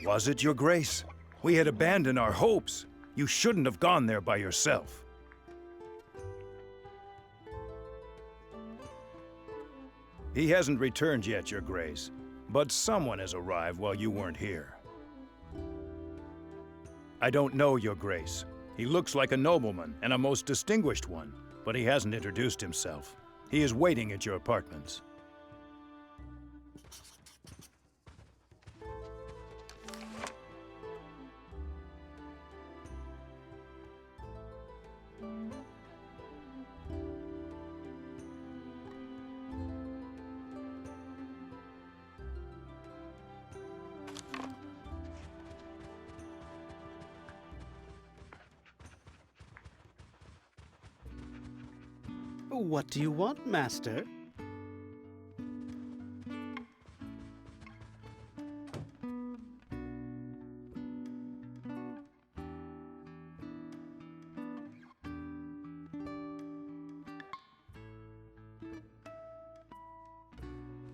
Was it, Your Grace? We had abandoned our hopes. You shouldn't have gone there by yourself. He hasn't returned yet, Your Grace, but someone has arrived while you weren't here. I don't know, Your Grace. He looks like a nobleman, and a most distinguished one, but he hasn't introduced himself. He is waiting at your apartments. What do you want, Master?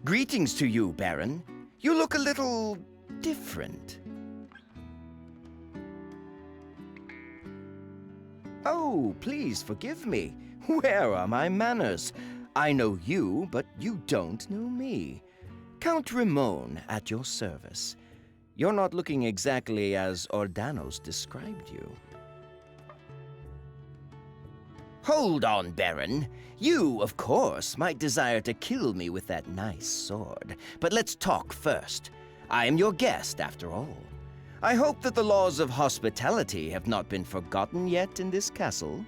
Greetings to you, Baron. You look a little different. Oh, please forgive me. Where are my manners? I know you, but you don't know me. Count Ramon at your service. You're not looking exactly as Ordanos described you. Hold on, Baron. You, of course, might desire to kill me with that nice sword. But let's talk first. I am your guest, after all. I hope that the laws of hospitality have not been forgotten yet in this castle.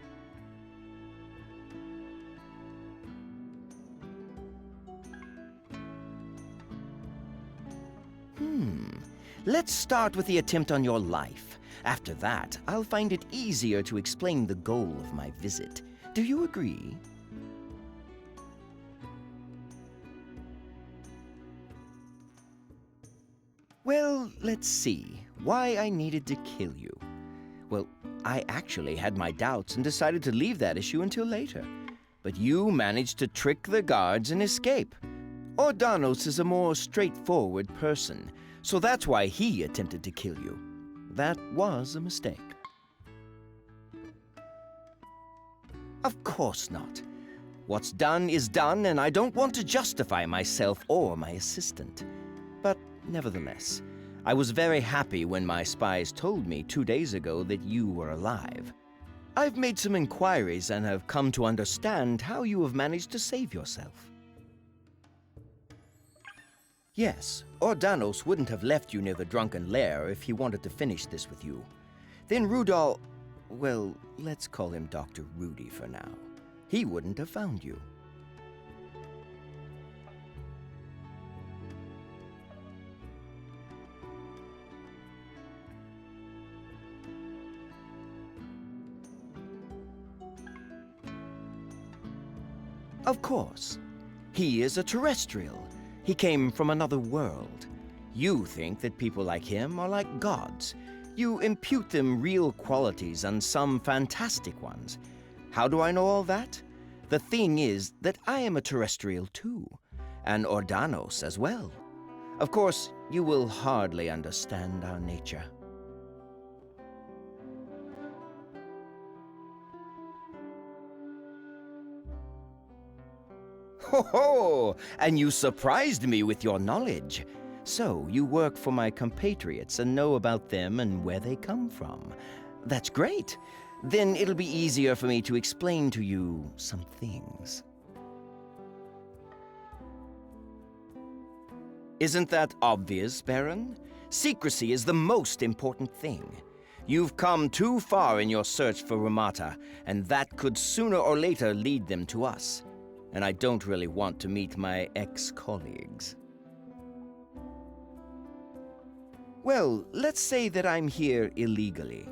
Let's start with the attempt on your life. After that, I'll find it easier to explain the goal of my visit. Do you agree? Well, let's see. Why I needed to kill you. Well, I actually had my doubts and decided to leave that issue until later. But you managed to trick the guards and escape. Ordanos is a more straightforward person, so that's why he attempted to kill you. That was a mistake. Of course not. What's done is done, and I don't want to justify myself or my assistant. But nevertheless, I was very happy when my spies told me 2 days ago that you were alive. I've made some inquiries and have come to understand how you have managed to save yourself. Yes, Ordanos wouldn't have left you near the drunken lair if he wanted to finish this with you. Then Rudolph, well, let's call him Dr. Rudy for now. He wouldn't have found you. Of course. He is a terrestrial. He came from another world. You think that people like him are like gods. You impute them real qualities and some fantastic ones. How do I know all that? The thing is that I am a terrestrial too, and Ordanos as well. Of course, you will hardly understand our nature. Ho ho! And you surprised me with your knowledge. So, you work for my compatriots and know about them and where they come from. That's great. Then it'll be easier for me to explain to you some things. Isn't that obvious, Baron? Secrecy is the most important thing. You've come too far in your search for Rumata, and that could sooner or later lead them to us. And I don't really want to meet my ex-colleagues. Well, let's say that I'm here illegally.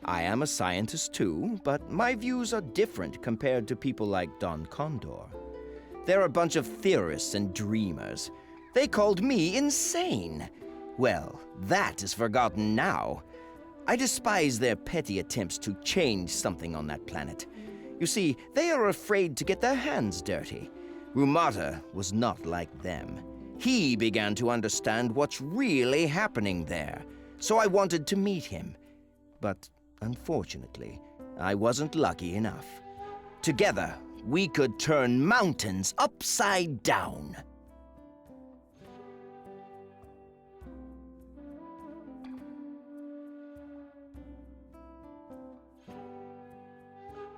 I am a scientist too, but my views are different compared to people like Don Condor. They're a bunch of theorists and dreamers. They called me insane. Well, that is forgotten now. I despise their petty attempts to change something on that planet. You see, they are afraid to get their hands dirty. Rumata was not like them. He began to understand what's really happening there. so I wanted to meet him. But unfortunately, I wasn't lucky enough. Together, we could turn mountains upside down.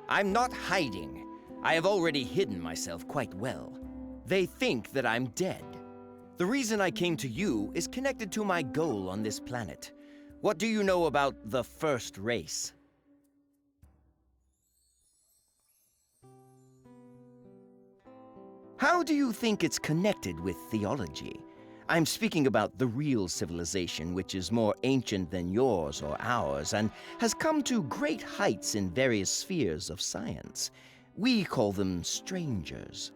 I'm not hiding. I have already hidden myself quite well. They think that I'm dead. The reason I came to you is connected to my goal on this planet. What do you know about the first race? How do you think it's connected with theology? I'm speaking about the real civilization, which is more ancient than yours or ours, and has come to great heights in various spheres of science. We call them strangers.